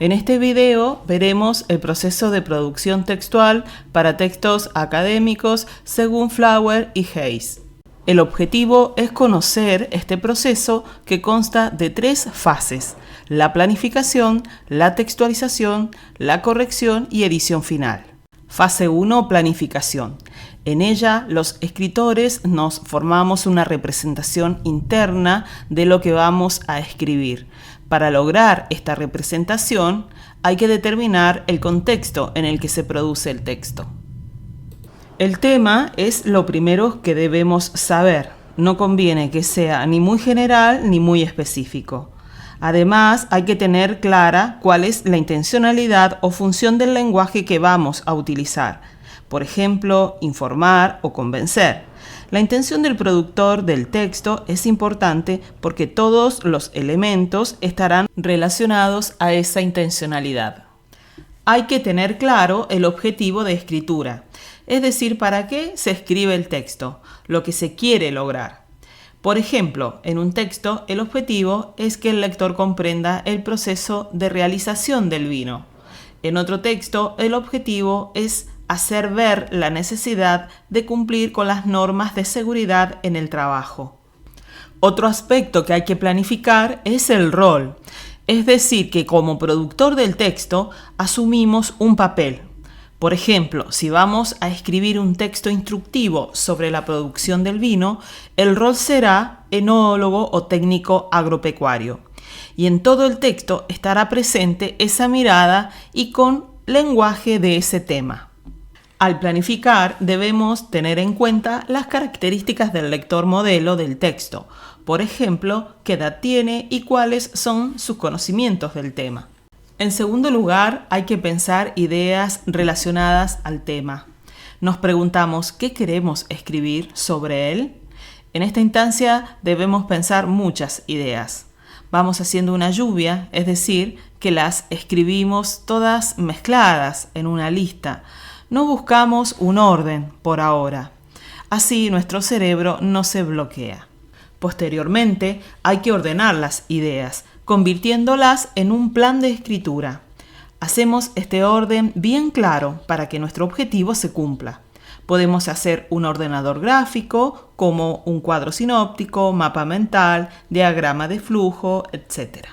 En este video veremos el proceso de producción textual para textos académicos según Flower y Hayes. El objetivo es conocer este proceso que consta de 3 fases: la planificación, la textualización, la corrección y edición final. Fase 1. Planificación. En ella, los escritores nos formamos una representación interna de lo que vamos a escribir. Para lograr esta representación, hay que determinar el contexto en el que se produce el texto. El tema es lo primero que debemos saber. No conviene que sea ni muy general ni muy específico. Además, hay que tener clara cuál es la intencionalidad o función del lenguaje que vamos a utilizar. Por ejemplo, informar o convencer. La intención del productor del texto es importante porque todos los elementos estarán relacionados a esa intencionalidad. Hay que tener claro el objetivo de escritura, es decir, para qué se escribe el texto, lo que se quiere lograr. Por ejemplo, en un texto, el objetivo es que el lector comprenda el proceso de realización del vino. En otro texto, el objetivo es hacer ver la necesidad de cumplir con las normas de seguridad en el trabajo. Otro aspecto que hay que planificar es el rol, es decir, que como productor del texto asumimos un papel. Por ejemplo, si vamos a escribir un texto instructivo sobre la producción del vino, el rol será enólogo o técnico agropecuario. Y en todo el texto estará presente esa mirada y con lenguaje de ese tema. Al planificar, debemos tener en cuenta las características del lector modelo del texto. Por ejemplo, qué edad tiene y cuáles son sus conocimientos del tema. En segundo lugar, hay que pensar ideas relacionadas al tema. Nos preguntamos qué queremos escribir sobre él. En esta instancia debemos pensar muchas ideas. Vamos haciendo una lluvia, es decir, que las escribimos todas mezcladas en una lista. No buscamos un orden por ahora. Así nuestro cerebro no se bloquea. Posteriormente, hay que ordenar las ideas, convirtiéndolas en un plan de escritura. Hacemos este orden bien claro para que nuestro objetivo se cumpla. Podemos hacer un ordenador gráfico, como un cuadro sinóptico, mapa mental, diagrama de flujo, etc.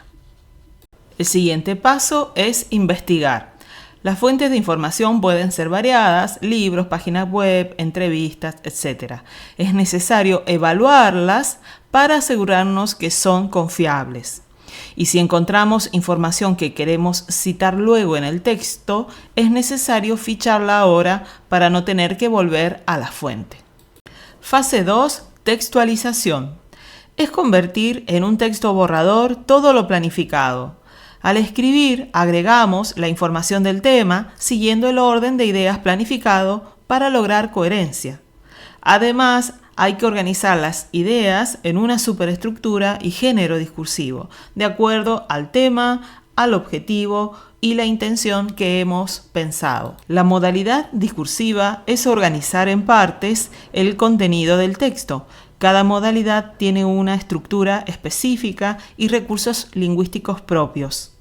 El siguiente paso es investigar. Las fuentes de información pueden ser variadas: libros, páginas web, entrevistas, etc. Es necesario evaluarlas para asegurarnos que son confiables. Y si encontramos información que queremos citar luego en el texto, es necesario ficharla ahora para no tener que volver a la fuente. Fase 2. Textualización. Es convertir en un texto borrador todo lo planificado. Al escribir, agregamos la información del tema siguiendo el orden de ideas planificado para lograr coherencia. Además, hay que organizar las ideas en una superestructura y género discursivo, de acuerdo al tema, al objetivo y la intención que hemos pensado. La modalidad discursiva es organizar en partes el contenido del texto. Cada modalidad tiene una estructura específica y recursos lingüísticos propios.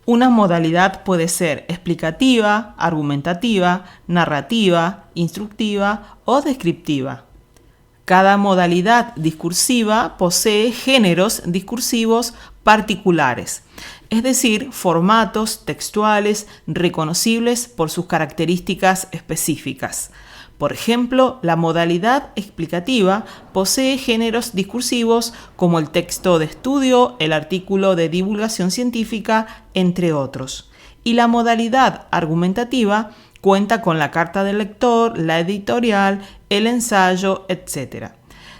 Una modalidad puede ser explicativa, argumentativa, narrativa, instructiva o descriptiva. Cada modalidad discursiva posee géneros discursivos particulares, es decir, formatos textuales reconocibles por sus características específicas. Por ejemplo, la modalidad explicativa posee géneros discursivos como el texto de estudio, el artículo de divulgación científica, entre otros. Y la modalidad argumentativa cuenta con la carta del lector, la editorial, el ensayo, etc.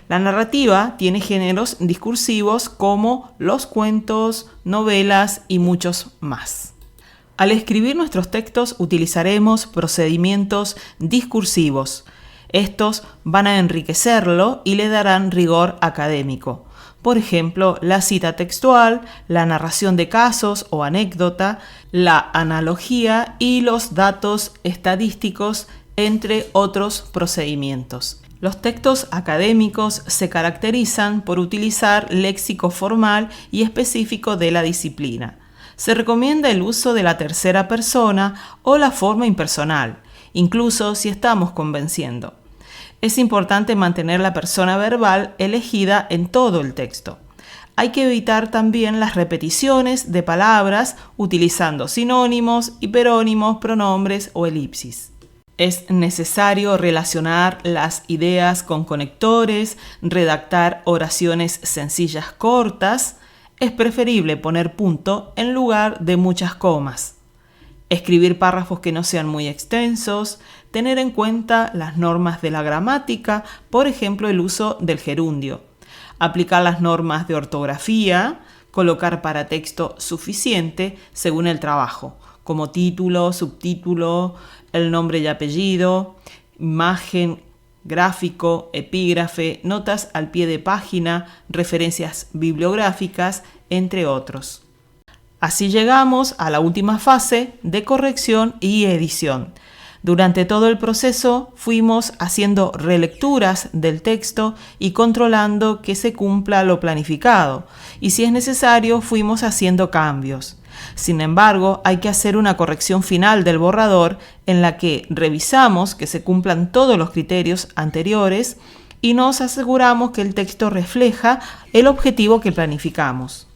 La narrativa tiene géneros discursivos como los cuentos, novelas y muchos más. Al escribir nuestros textos utilizaremos procedimientos discursivos. Estos van a enriquecerlo y le darán rigor académico. Por ejemplo, la cita textual, la narración de casos o anécdota, la analogía y los datos estadísticos, entre otros procedimientos. Los textos académicos se caracterizan por utilizar léxico formal y específico de la disciplina. Se recomienda el uso de la tercera persona o la forma impersonal, incluso si estamos convenciendo. Es importante mantener la persona verbal elegida en todo el texto. Hay que evitar también las repeticiones de palabras utilizando sinónimos, hiperónimos, pronombres o elipsis. Es necesario relacionar las ideas con conectores, redactar oraciones sencillas cortas. Es preferible poner punto en lugar de muchas comas. Escribir párrafos que no sean muy extensos, tener en cuenta las normas de la gramática, por ejemplo el uso del gerundio, aplicar las normas de ortografía, colocar paratexto suficiente según el trabajo, como título, subtítulo, el nombre y apellido, imagen, gráfico, epígrafe, notas al pie de página, referencias bibliográficas, entre otros. Así llegamos a la última fase de corrección y edición. Durante todo el proceso fuimos haciendo relecturas del texto y controlando que se cumpla lo planificado, y si es necesario fuimos haciendo cambios. Sin embargo, hay que hacer una corrección final del borrador en la que revisamos que se cumplan todos los criterios anteriores y nos aseguramos que el texto refleja el objetivo que planificamos.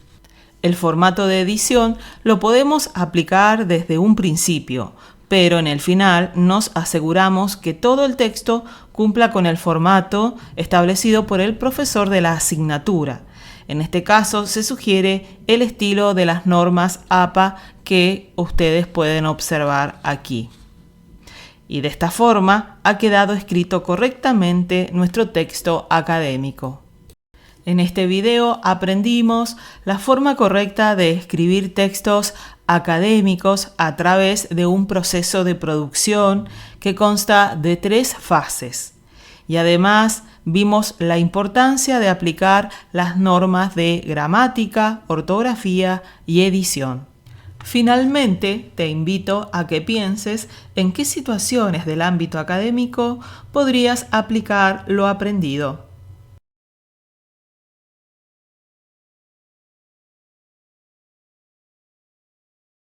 El formato de edición lo podemos aplicar desde un principio, pero en el final nos aseguramos que todo el texto cumpla con el formato establecido por el profesor de la asignatura. En este caso se sugiere el estilo de las normas APA que ustedes pueden observar aquí. Y de esta forma ha quedado escrito correctamente nuestro texto académico. En este video aprendimos la forma correcta de escribir textos académicos a través de un proceso de producción que consta de 3 fases. Y además vimos la importancia de aplicar las normas de gramática, ortografía y edición. Finalmente, te invito a que pienses en qué situaciones del ámbito académico podrías aplicar lo aprendido.